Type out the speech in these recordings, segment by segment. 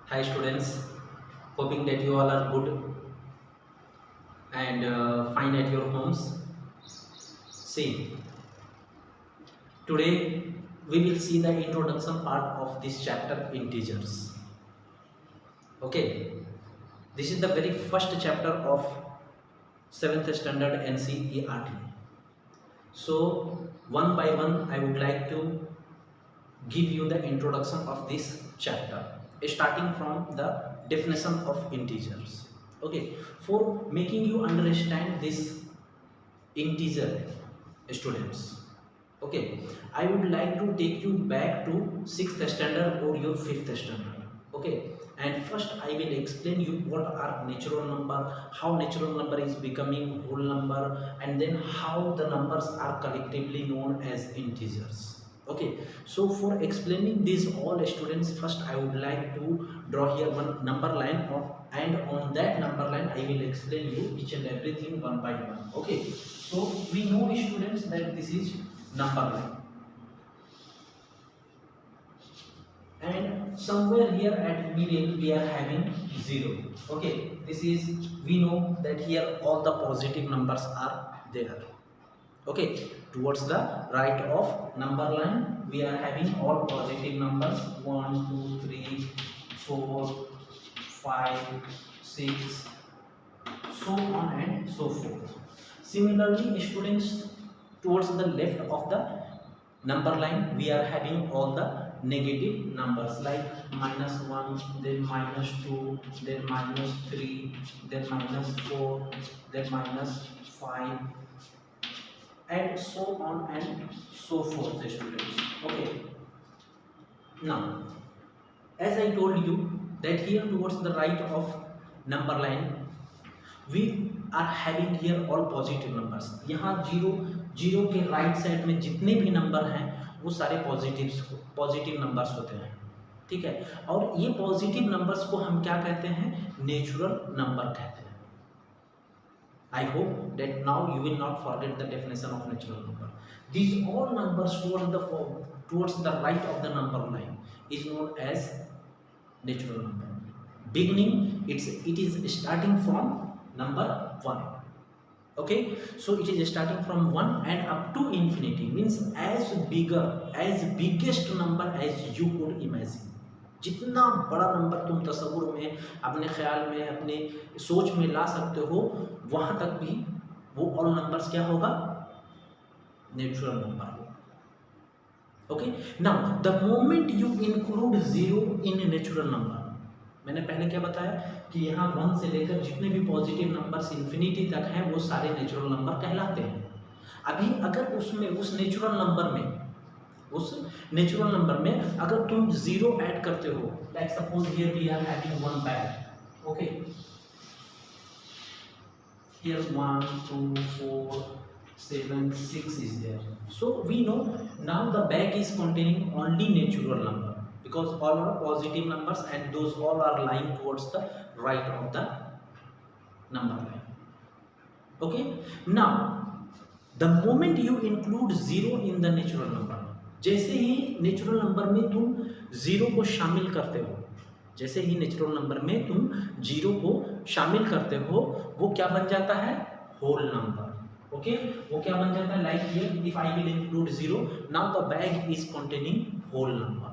Hi students, hoping that you all are good and fine at your homes. See, today we will see the introduction part of this chapter, integers. Okay, this is the very first chapter of 7th standard NCERT. So one by one I would like to give you the introduction of this chapter, starting from the definition of integers. Okay, for making you understand this integer, students, okay, I would like to take you back to 6th standard or your 5th standard. Okay, and first I will explain you what are natural number, how natural number is becoming whole number, and then how the numbers are collectively known as integers. Okay, so for explaining these all students, first I would like to draw here one number line and on that number line I will explain you each and everything one by one. Okay, so we know students that this is number line, and somewhere here at middle we are having 0. Okay, this is, we know that here all the positive numbers are there. Okay, towards the right of number line we are having all positive numbers 1 2 3 4 5 6, so on and so forth. Similarly students, towards the left of the number line we are having all the negative numbers like -1, then -2, then -3, then -4, then -5, and so on and so forth, students. Okay, now as I told you that here towards the right of number line we are having here all positive numbers. यहाँ zero के right side में जितने भी number हैं वो सारे positive numbers होते हैं, ठीक है। और ये पॉजिटिव नंबर्स को हम क्या कहते हैं, नेचुरल नंबर कहते हैं। I hope that now you will not forget the definition of natural number. These all numbers towards the right of the number line is known as natural number. Beginning, it is starting from number 1. Okay, so it is starting from 1 and up to infinity, means as biggest number as you could imagine. जितना बड़ा number तुम तस्वुर में, अपने ख्याल में, अपने सोच में ला सकते हो, वहां तक भी वो ऑल नंबर्स क्या होगा, नेचुरल नंबर होगा। Okay, now the moment you include 0 in natural number, मैंने पहले क्या बताया कि यहाँ 1 से लेकर जितने भी पॉजिटिव नंबर्स इन्फिनिटी तक हैं वो सारे नेचुरल नंबर कहलाते हैं। अभी अगर उसमें उस नेचुरल नंबर में अगर तुम 0 ऐड करते हो, like suppose here we are having 1 bag, okay, here 1 2 4 7 6 is there, so we know now the bag is containing only natural number because all are positive numbers and those all are lying towards the right of the number line. Okay, now the moment you include 0 in the natural number, जैसे ही natural number में तुम 0 को शामिल करते हो, जैसे ही natural number में तुम 0 को शामिल करते हो, वो क्या बन जाता है, होल नंबर। ओके, वो क्या बन जाता है, like here if I will include 0, now the bag is containing whole number.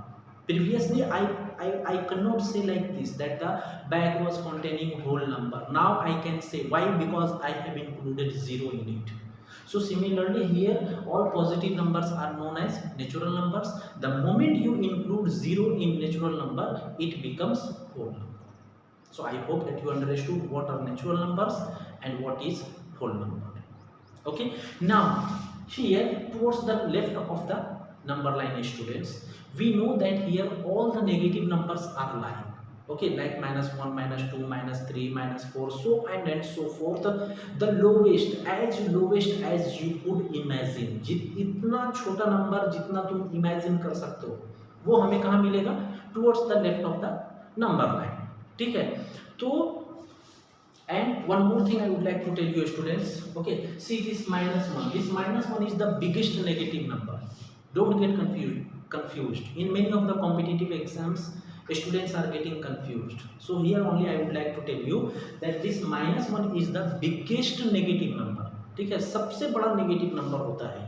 Previously, I cannot say like this that the bag was containing whole number. Now I can say, why? Because I have included 0 in it. So similarly here, all positive numbers are known as natural numbers. The moment you include 0 in natural number, it becomes whole number. So I hope that you understood what are natural numbers and what is whole number. Okay. Now here towards the left of the number line, students, we know that here all the negative numbers are lying. Okay, like -1 -2 -3 -4, so and so forth. The lowest as you could imagine, इतना छोटा number जितना तुम imagine कर सकते हो वो हमें कहाँ मिलेगा, towards the left of the number line, ठीक है। तो and one more thing I would like to tell you, students, okay, see this -1, this -1 is the biggest negative number. Don't get confused. In many of the competitive exams, Students are getting confused. So here only I would like to tell you that this -1 is the biggest negative number. ठीक है, सबसे बड़ा negative number होता है।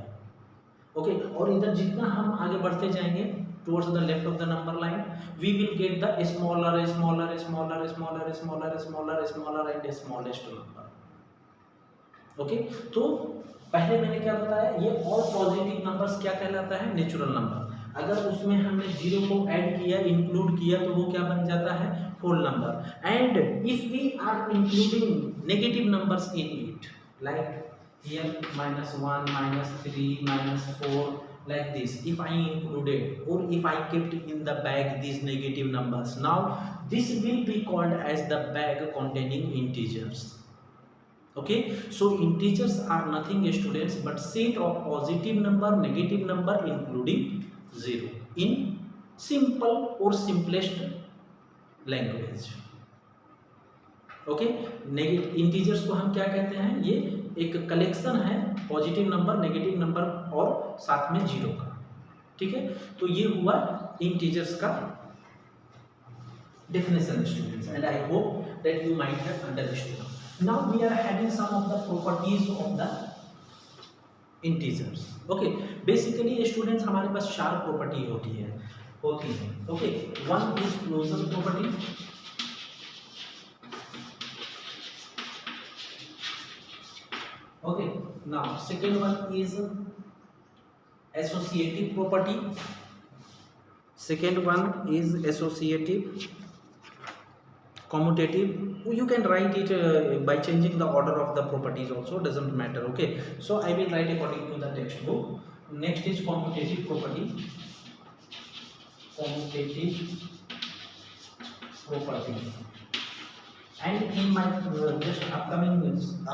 Okay, और इधर जितना हम आगे बढ़ते जाएंगे towards the left of the number line, we will get the smaller and smallest number. Okay, तो पहले मैंने क्या बताया, ये ऑल पॉजिटिव नंबर्स क्या कहलाता है, नेचुरल नंबर। अगर उसमें हमने जीरो को ऐड किया, इंक्लूड किया, तो वो क्या बन जाता है, whole number. And if we are including negative numbers in it, like here -1, -3, -4, like this, if I included or if I kept in the bag these negative numbers, now this will be called as the bag containing integers. Okay, so integers are nothing students but set of positive number, negative number including 0 in simple or simplest language. Okay, integers को हम क्या कहते हैं, ये एक collection है positive number, negative number और साथ में जीरो का। ठीक है, तो ये हुआ इंटीजर्स का definition students, and I hope that you might have understood. Now we are having some of the properties of the integers. Okay, basically students हमारे पास 4 प्रॉपर्टी होती है। Okay, one is closure property, okay, now second one is associative property, second one is associative, commutative, you can write it by changing the order of the properties also, doesn't matter. Okay, so I will write according to the textbook. Next is commutative property, and in my just upcoming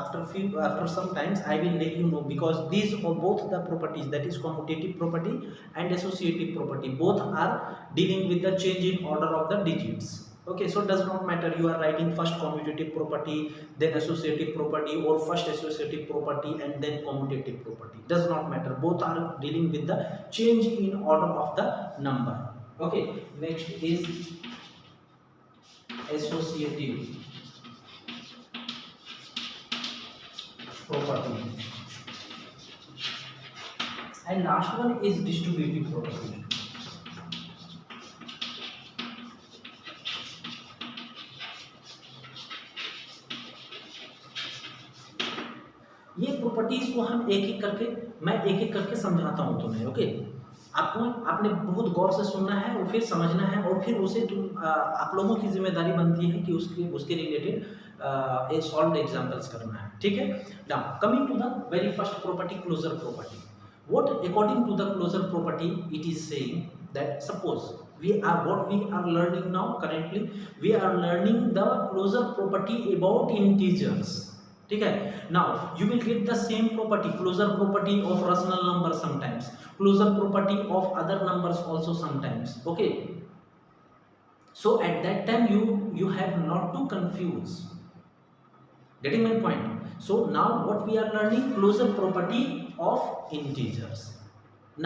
after some times I will let you know, because these are both the properties, that is commutative property and associative property, both are dealing with the change in order of the digits. Okay, so it does not matter you are writing first commutative property, then associative property, or first associative property and then commutative property, does not matter, both are dealing with the change in order of the number. Okay, next is associative property, and last one is distributive property. ये properties को हम मैं एक एक करके समझाता हूं तुम्हें। ओके, आपने बहुत गौर से सुनना है और फिर समझना है, और फिर उसे आप लोगों की जिम्मेदारी बनती है कि उसके रिलेटेड एक सॉल्व एग्जांपल्स करना है। ठीक है, now coming to the very first property, closure property. What according to the closure property it is saying that suppose we are learning now currently, we are learning the closure property about integers. ठीक है, now you will get the same property, closure property of rational number sometimes, closure property of other numbers also sometimes. Okay, so at that time you have not to confuse, getting my point? So now what we are learning, closure property of integers.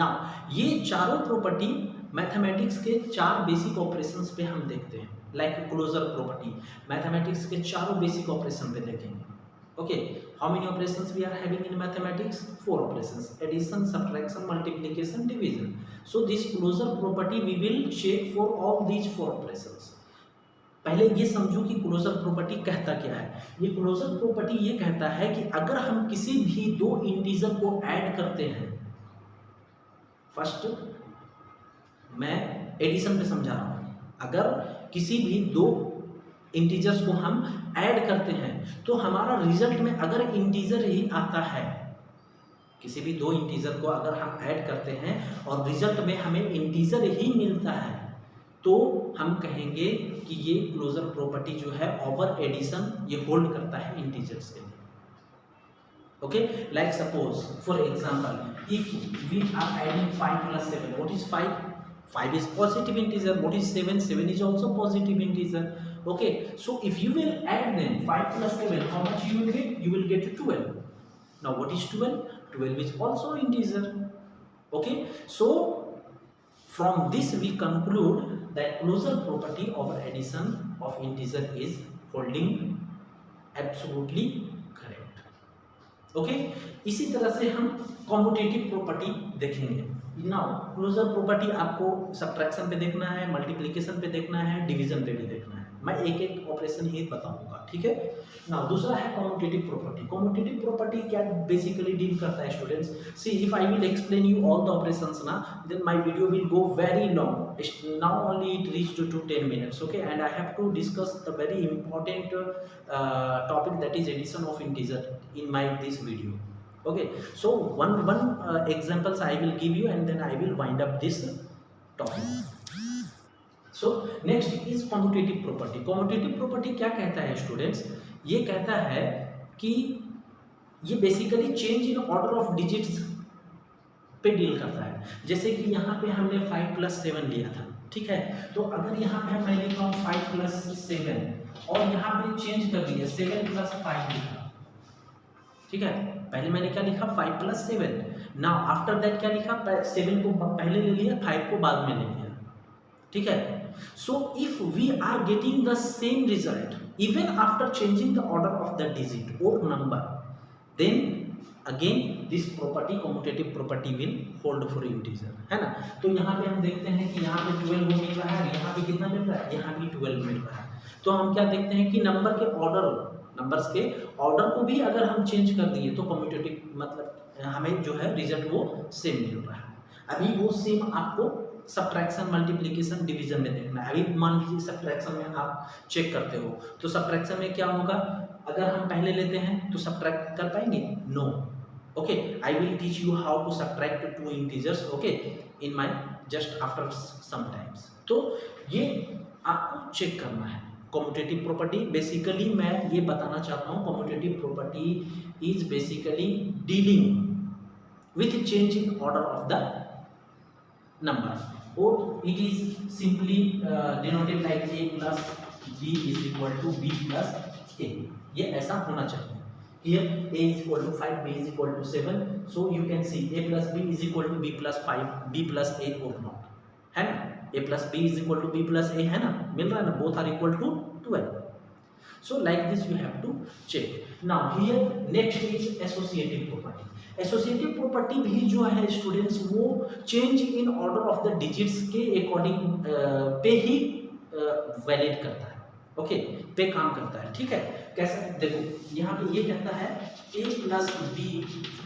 now ये चारों property mathematics के 4 basic operations पे हम देखते हैं, like closure property mathematics के चारों basic operation पे देखेंगे। Okay, how many operations we are having in mathematics? 4 operations: addition, subtraction, multiplication, division. So this closure property we will check for all these 4 operations. पहले ये समझो कि closure property कहता क्या है। ये क्लोजर प्रॉपर्टी ये कहता है कि अगर हम किसी भी 2 इंटीजर को ऐड करते हैं, फर्स्ट मैं एडिशन पे समझा रहा हूँ, अगर किसी भी 2 इंटीजर्स को हम ऐड करते हैं तो हमारा रिजल्ट में अगर इंटीजर ही आता है, किसी भी 2 इंटीजर को अगर हम ऐड करते हैं और रिजल्ट में हमें इंटीजर ही मिलता है, तो हम कहेंगे कि ये क्लोजर प्रॉपर्टी जो है ओवर एडिशन ये होल्ड करता है इंटीजर्स के लिए। Okay, like suppose for example if we are adding 5 + 7, what is 5? 5 is positive integer. What is 7? 7 is also positive integer. Okay, so if you will add them 5 + 7, how much you will get? You will get 12. Now what is 12? 12 is also integer. Okay, so from this we conclude that closure property of addition of integer is holding absolutely correct. Okay, इसी तरह से हम competitive property देखेंगे. Now closure property आपको subtraction पे देखना है, multiplication पे देखना है, डिवीजन पे भी देखना है. मैं एक एक ऑपरेशन ही बताऊंगा, ठीक है. नाउ दूसरा है कॉम्पिटिटिव प्रॉपर्टी. कॉम्पिटिटिव प्रॉपर्टी क्या बेसिकली डील करता है students? See if I will explain you all the operations ना, then my video will go very long. Now only it reach to 10 minutes, okay, and I have to discuss the very important topic, that is addition of integer in my this video. Okay, so one examples I will give you and then I will wind up this topic. So next is commutative property. Commutative property क्या कहता है students? ये कहता है कि ये basically change in order of digits पे deal करता है. जैसे कि यहाँ पे हमने 5 + 7 लिया था, ठीक है. तो अगर यहाँ पे मैं लिख रहा हूँ 5 + 7 और यहाँ पे चेंज कर दिया 7 + 5 लिखा, ठीक है. पहले मैंने क्या लिखा 5 + 7. नाउ आफ्टर दैट क्या लिखा 7 को पहले ले लिया, 5 को बाद में ले लिया, ठीक है. So if we are getting the same result even after changing the order of the digit और number, then again this property competitive property will hold for integer, है ना. तो यहाँ पे हम देखते हैं कि यहाँ पे 12 मिल रहा है, यहाँ पे कितना मिल रहा है, यहाँ भी 12 मिल रहा है. तो हम क्या देखते हैं कि नंबर्स के ऑर्डर को भी अगर हम चेंज कर दिए तो कम्यूटेटिव मतलब हमें जो है रिजल्ट वो सेम मिल रहा है. अभी वो सेम आपको सब्ट्रैक्शन, मल्टीप्लिकेशन, डिवीजन में देखना है. अभी मान लीजिए सब्ट्रैक्शन में आप चेक करते हो तो सब्ट्रैक्शन में क्या होगा, अगर हम पहले लेते हैं तो सब्ट्रैक्ट कर पाएंगे? No. Okay, I will teach you how to subtract two integers, okay, in my just after some times. तो ये आपको चेक करना है. कम्यूटेटिव प्रॉपर्टी बेसिकली मैं ये बताना चाहता हूँ, commutative property is basically dealing with change in order of the number, और it is simply denoted like a + b = b + a. ये ऐसा होना चाहिए. Here a = 5, b = 7, so you can see a + b = b + 5, b + a or not, है ना. a + b = b + a, है ना, मिल रहा है ना, both are equal to 12. So like this you have to check. Now here next is associative property. Associative property भी जो है स्टूडेंट्स वो change in order of the digits के अकॉर्डिंग पे ही वैलिड करता है, ओके, पे काम करता है, ठीक है. कैसे देखो, यहाँ पे ये कहता है a + b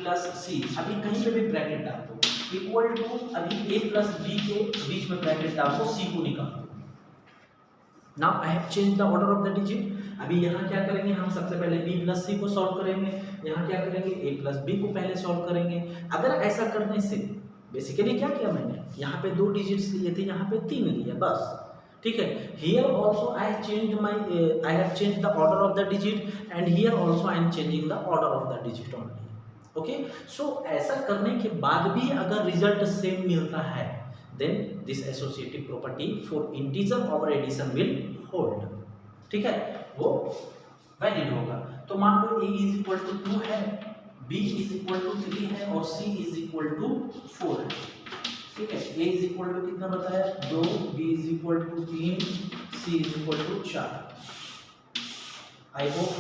+ c, अभी कहीं पे भी ब्रैकेट डाल दो, इक्वल टू अभी a + b के बीच में ब्रैकेट डाल दो, c को निकालो. Now I have change the order of the digit. अभी यहाँ क्या करेंगे, हम सबसे पहले b + c को सॉल्व करेंगे. यहाँ क्या करेंगे, a + b को पहले सॉल्व करेंगे. अगर ऐसा करने से बेसिकली क्या किया मैंने, यहाँ पे 2 डिजिट्स लिए थे, यहाँ पे 3 लिए बस, ठीक है. Here also I have changed the order of the digit and here also I am changing the order of the digit only, okay. So ऐसा करने के बाद भी अगर रिजल्ट सेम मिलता है, then this associative property for integer over addition will hold, ठीक है, वो वैलिड होगा. तो मान लो a = 2 है, b = 3 है और c = 4 है, ठीक है. a = कितना बताया, 2, b = 3, c = 4. I hope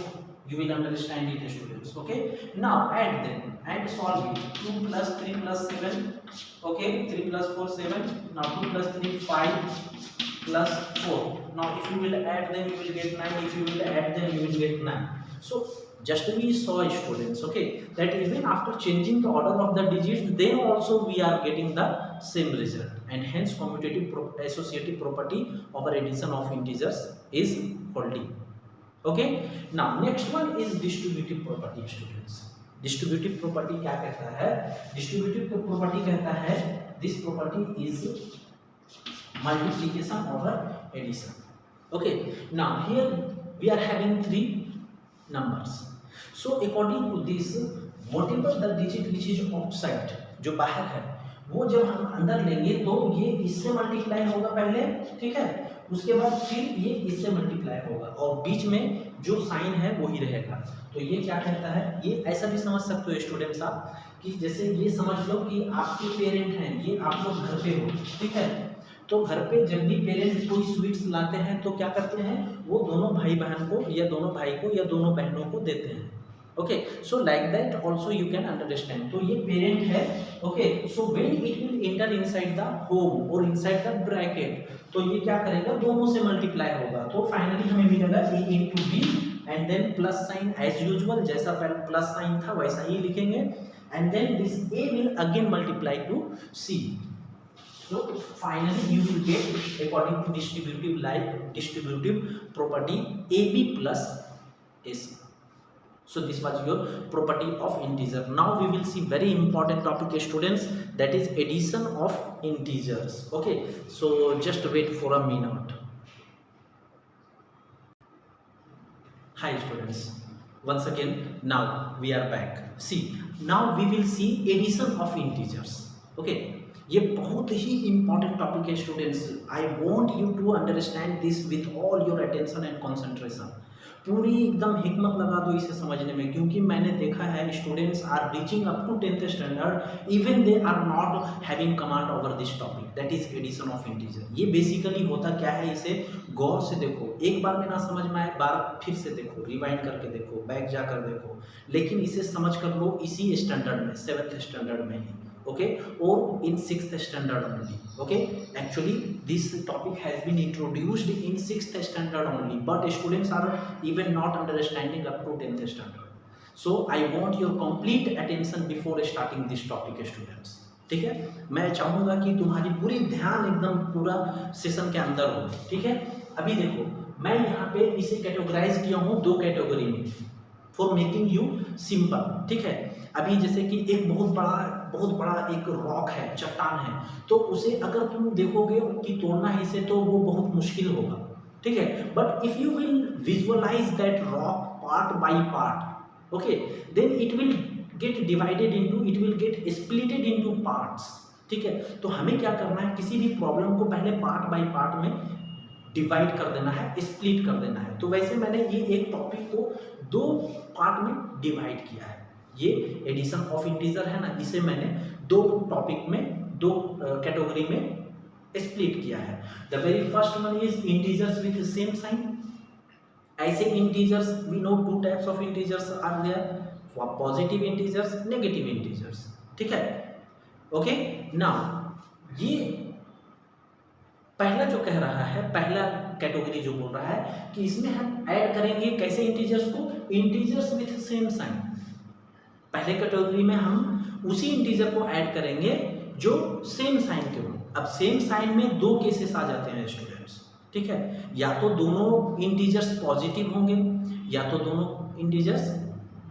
you will understand it, students. Okay, now add them and solve it. 2 + 3 + 7, okay, 3 + 4 7. Now 2 + 3 5 + 4. Now if you will add them you will get 9, if you will add them you will get 9. So just we saw, students, okay, that even after changing the order of the digits then also we are getting the same result, and hence commutative associative property over addition of integers is holding. Okay, now next one is distributive property, students. Distributive property क्या कहता है, distributive property कहता है this property is multiplication over addition. Okay, now here we are having 3 numbers. So according to this, whatever the digit which is outside, जो बाहर है, वो जब हम अंदर लेंगे तो ये इससे मल्टीप्लाई होगा पहले, ठीक है, उसके बाद फिर ये इससे मल्टीप्लाई होगा और बीच में जो साइन है वही रहेगा. तो ये क्या कहता है, ये ऐसा भी समझ सकते हो स्टूडेंट्स आप कि जैसे ये समझ लो कि आपके पेरेंट हैं, ये आप लोग घर पे हो, ठीक है, तो घर पे जब भी पेरेंट्स कोई स्वीट्स लाते हैं तो क्या करते हैं, वो दोनों भाई बहन को या दोनों भाई को या दोनों बहनों को देते हैं। Okay, so like that also you can understand. तो ये पेरेंट है। Okay, so when it will enter inside the home और इनसाइड द ब्रैकेट, तो ये क्या करेगा, दोनों से मल्टीप्लाई होगा। तो फाइनली हमें मिलेगा a into b and then plus sign as usual, जैसा पहले प्लस साइन था वैसा ही लिखेंगे, and then this a will again multiply to c. So finally you will get according to distributive property ab plus ac. So this was your property of integer. Now we will see very important topic, students, that is addition of integers. Okay, so just wait for a minute. Hi students, once again now we are back. See, now we will see addition of integers. Okay, ये बहुत ही important topic है students. I want you to understand this with all your attention and concentration. पूरी एकदम हिकमत लगा दो इसे समझने में, क्योंकि मैंने देखा है students are reaching up to 10th standard, even they are not having command over this topic, that is addition of integer. ये बेसिकली होता क्या है, इसे गौर से देखो, एक बार में ना समझ में आए बार फिर से देखो, रिवाइंड करके देखो, बैक जाकर देखो, लेकिन इसे समझ कर लो इसी स्टैंडर्ड में, 7th स्टैंडर्ड में ही, okay, or in 6th standard only. Okay, actually this topic has been introduced in 6th standard only, but students are even not understanding up to 10th standard. So I want your complete attention before starting this topic, students. ठीक है, मैं चाहूंगा कि तुम्हारी पूरी ध्यान एकदम पूरा सेशन के अंदर हो। ठीक है, अभी देखो मैं यहाँ पे इसे कैटेगराइज किया हूँ दो कैटेगरी में फॉर मेकिंग यू सिंपल। ठीक है, अभी जैसे कि एक बहुत बड़ा एक रॉक है, चट्टान है, तो उसे अगर तुम देखोगे कि तोड़ना है इसे, तो वो बहुत मुश्किल होगा। ठीक है, but if you will visualize that rock part by part, okay, then it will get divided into, it will get splitted into parts. ठीक है, तो हमें क्या करना है, किसी भी प्रॉब्लम को पहले पार्ट बाय पार्ट में डिवाइड कर देना है, स्प्लिट कर देना है। तो वैसे मैंने ये एक टॉपिक को दो पार्ट में डिवाइड किया है। ये एडिशन ऑफ इंटीजर है ना, इसे मैंने दो टॉपिक में, दो कैटेगरी में स्प्लिट किया है। The very first one is integers with same sign. ऐसे integers we know two types of integers are there, positive integers, negative integers. ठीक है, ओके, नाउ ये पहला जो कह रहा है, पहला कैटेगरी जो बोल रहा है कि इसमें हम ऐड करेंगे कैसे इंटीजर्स को, इंटीजर्स विथ सेम साइन। पहले कैटेगरी में हम उसी इंटीजर को ऐड करेंगे जो सेम साइन के हो। अब सेम साइन में दो केसेस आ जाते हैं स्टूडेंट्स। ठीक है, या तो दोनों इंटीजर्स पॉजिटिव होंगे या तो दोनों इंटीजर्स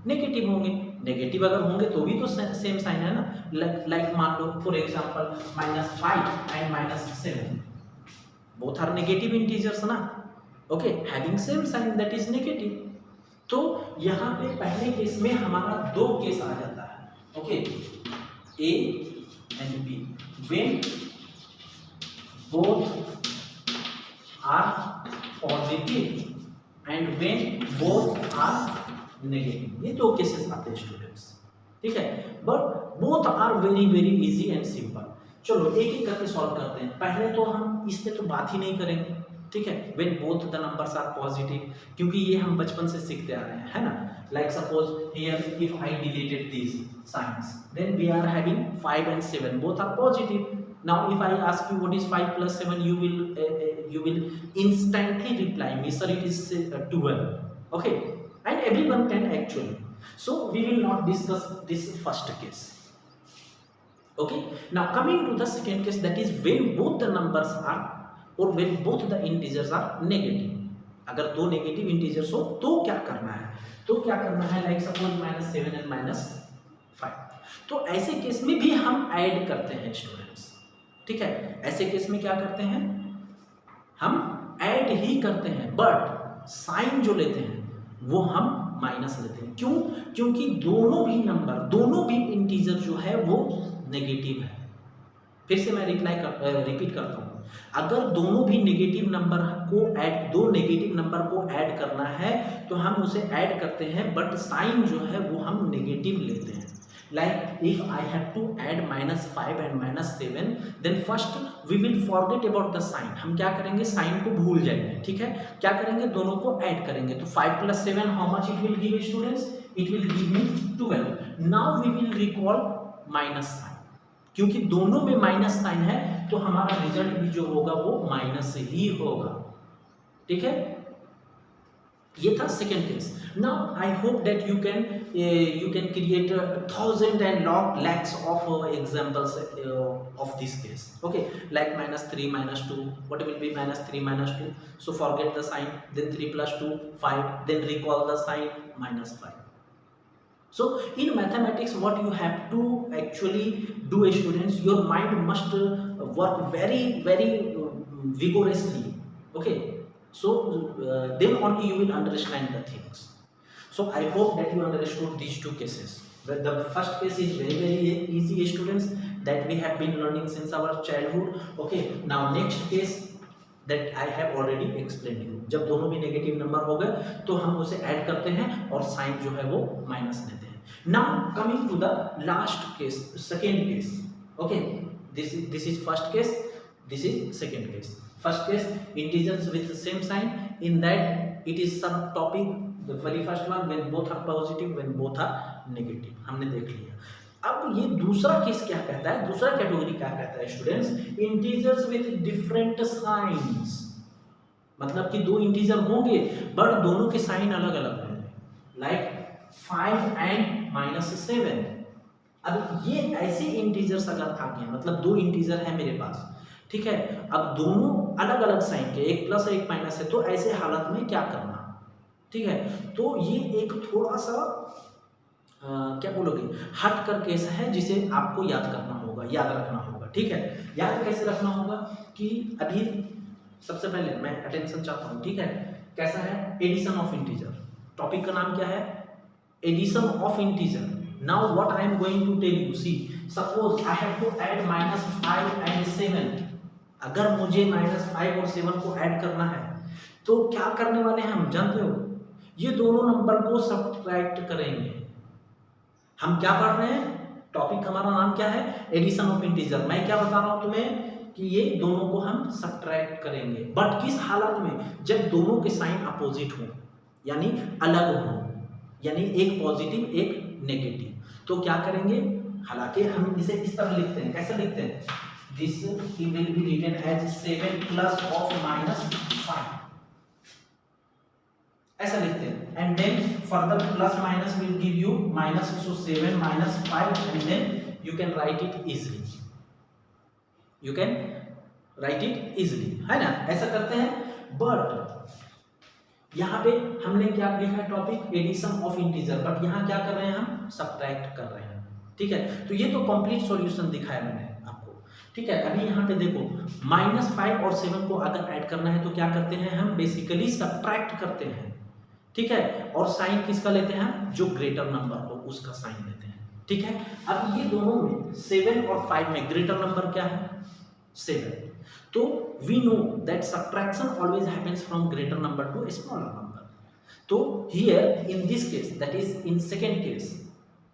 नेगेटिव होंगे। नेगेटिव अगर होंगे तो भी तो सेम साइन है ना, लाइक मान लो for example -5 and -7, both are negative integers ना, okay, having same sign, that is negative. तो यहाँ पे पहले केस में हमारा दो केस आ जाता है, okay, A and B, when both are positive and when both are negative. ये दो केसेस आते हैं स्टूडेंट्स। ठीक है, but both are very very easy and simple. चलो एक एक करके सॉल्व करते हैं। पहले तो हम इस पे तो बात ही नहीं करेंगे। ठीक है, when both the numbers are positive, क्योंकि ये हम बचपन से सीखते आ रहे हैं, है ना। Like suppose here if I deleted these signs, then we are having 5 and 7, both are positive. Now if I ask you what is 5 + 7, you will instantly reply me, sir, it is 12. Okay, and everyone can actually. So we will not discuss this first case. Okay, now coming to the second case, that is when both the numbers are और when both the integers are negative। अगर दो negative integers हो तो क्या करना है, like suppose -7 and -5। तो ऐसे केस में भी हम ऐड करते हैं स्टूडेंट्स। ठीक है, ऐसे केस में क्या करते हैं, हम ऐड ही करते हैं, बट साइन जो लेते हैं वो हम माइनस लेते हैं। क्यों? क्योंकि दोनों भी नंबर, दोनों भी इंटीजर जो है वो नेगेटिव है। फिर से मैं रिपीट करता हूँ, अगर दोनों भी नेगेटिव नंबर को ऐड, दो नेगेटिव नंबर को ऐड करना है तो हम उसे ऐड करते हैं, बट साइन जो है वो हम नेगेटिव लेते हैं। Like if I have to add -5 and -7, then first we will forget about the sign. हम क्या करेंगे, साइन को भूल जाएंगे, ठीक है। क्या करेंगे, दोनों को ऐड करेंगे, तो 5 + 7 how much it will give students, it will give me 12. now we will recall minus sign, क्योंकि दोनों में माइनस साइन है तो हमारा रिजल्ट भी जो होगा वो माइनस ही होगा, ठीक है। ये था second case. Now I hope that you can create 1000 and lakhs of examples of this case. Okay, like -3 -2, what will be -3 -2, so forget the sign, then 3 + 2 5, then recall the sign -5. So in mathematics what you have to actually do, students, your mind must work very vigorously, okay, so then only you will understand the things. So I hope that you understood these two cases. The first case is very easy, students, that we have been learning since our childhood. Okay, now next case that I have already explained you, जब दोनों भी negative number हो गए तो हम उसे add करते हैं और साइन जो है वो माइनस लेते हैं। Now coming to the last case, second case. Okay, this is first case, this is second case. First case, integers with the same sign, in that it is some topic, the very first one, when both are positive, when both are negative, हमने देख लिया। अब ये दूसरा case क्या कहता है, दूसरा कैटेगरी क्या कहता है students, integers with different science, मतलब कि दो इंटीजर होंगे बट दोनों के साइन अलग अलग होंगे, लाइक 5 and -7। अब ये ऐसे इंटीजर्स अगर आ गए, मतलब दो इंटीजर है मेरे पास, ठीक है, अब दोनों अलग अलग साइन के, एक प्लस एक माइनस है, तो ऐसे हालत में क्या करना, ठीक है। तो ये एक थोड़ा सा क्या बोलोगे, हट कर केस है जिसे आपको याद करना होगा, याद रखना होगा, ठीक है। याद कैसे रखना होगा कि अभी सबसे पहले मैं अटेंशन चाहता हूँ, ठीक है। कैसा है, एडिशन ऑफ इंटीजर, टॉपिक का नाम क्या है, addition of integer. Now what I am going to tell you, see suppose I have to add -5 and 7, अगर मुझे -5 और 7 को ऐड करना है तो क्या करने वाले हैं हम जानते हो, ये दोनों नंबर को सब्ट्रैक्ट करेंगे। हम क्या पढ़ रहे हैं, टॉपिक हमारा नाम क्या है, एडिशन ऑफ इंटीजर। मैं क्या बता रहा हूं तुम्हें कि ये दोनों को हम सब्ट्रैक्ट करेंगे, बट किस हालत में, जब दोनों के साइन अपोजिट हो, यानी अलग हो, यानी एक पॉजिटिव एक नेगेटिव। तो क्या करेंगे, हालांकि हम इसे इस तरह लिखते हैं, कैसे लिखते हैं, this will be written as 7 plus of -5, ऐसा लिखते हैं, and then further plus minus will give you minus, so 7 -5, and then you can write it easily, you can write it easily, है ना, ऐसा करते हैं। बट यहाँ पे हमने क्या लिखा है, topic addition of integer, but यहाँ क्या कर रहे हैं, हम सब्ट्रैक्ट कर रहे हैं, ठीक है। तो ये तो कंप्लीट सॉल्यूशन दिखाया मैंने आपको, ठीक है। अभी यहाँ पे देखो, -5 और 7 को अगर ऐड करना है तो क्या करते हैं, हम बेसिकली सब्ट्रैक्ट करते हैं, ठीक है। और साइन किसका लेते हैं, जो ग्रेटर नंबर हो उसका साइन लेते हैं, ठीक है। अब ये दोनों में 7 और 5 में ग्रेटर नंबर क्या है, 7। तो we know that subtraction always happens from greater number to smaller number. तो here in this case, that is in second case,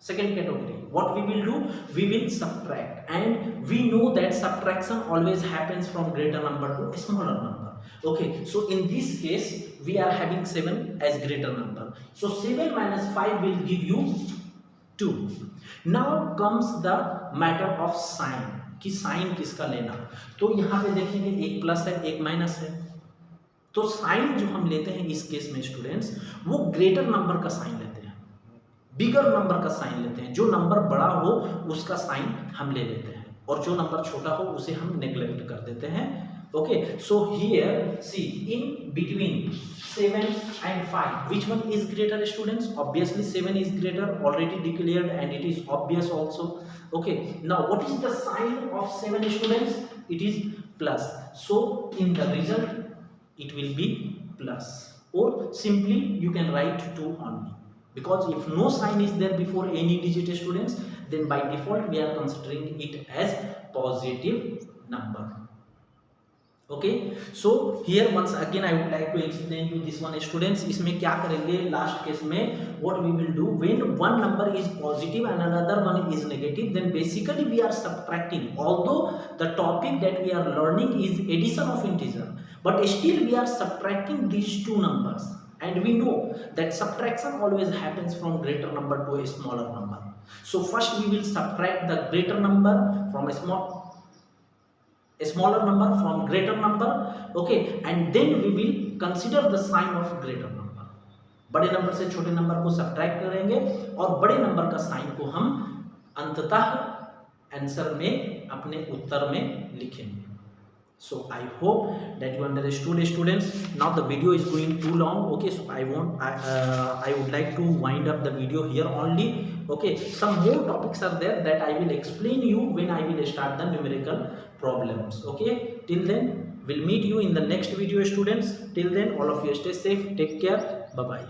second category, what we will do, we will subtract, and we know that subtraction always happens from greater number to a smaller number. Okay, so in this case we are having 7 as greater number, so 7 minus 5 will give you 2. now comes the matter of sign, कि sign किसका लेना। तो यहाँ पे देखेंगे एक plus है एक माइनस है, तो साइन जो हम लेते हैं इस केस में स्टूडेंट्स, वो ग्रेटर नंबर का साइन लेते हैं, बिगर नंबर का साइन लेते हैं। जो नंबर बड़ा हो उसका साइन हम ले लेते हैं, और जो नंबर छोटा हो उसे हम नेग्लेक्ट कर देते हैं। Okay, so here see in between 7 and 5 which one is greater students? Obviously 7 is greater, already declared, and it is obvious also. Okay, now what is the sign of 7 students? It is plus, so in the result it will be plus, or simply you can write 2 only, because if no sign is there before any digit students, then by default we are considering it as positive number. Okay so here once again I would like to explain you this one students. इसमें क्या करेंगे last case में, what we will do when one number is positive and another one is negative, then basically we are subtracting. Although the topic that we are learning is addition of integer, but still we are subtracting these two numbers, and we know that subtraction always happens from greater number to a smaller number. So first we will subtract the greater number from a smaller number from greater number, okay, and then we will consider the sign of greater number. बड़े number से छोटे number को subtract करेंगे और बड़े number का sign को हम अंततः आंसर में अपने उत्तर में लिखेंगे. So I hope that you understood, students. Now the video is going too long, okay, so I would like to wind up the video here only. Okay, some more topics are there that I will explain you when I will start the numerical problems. Okay, till then we'll meet you in the next video, students. Till then all of you stay safe, take care, bye bye.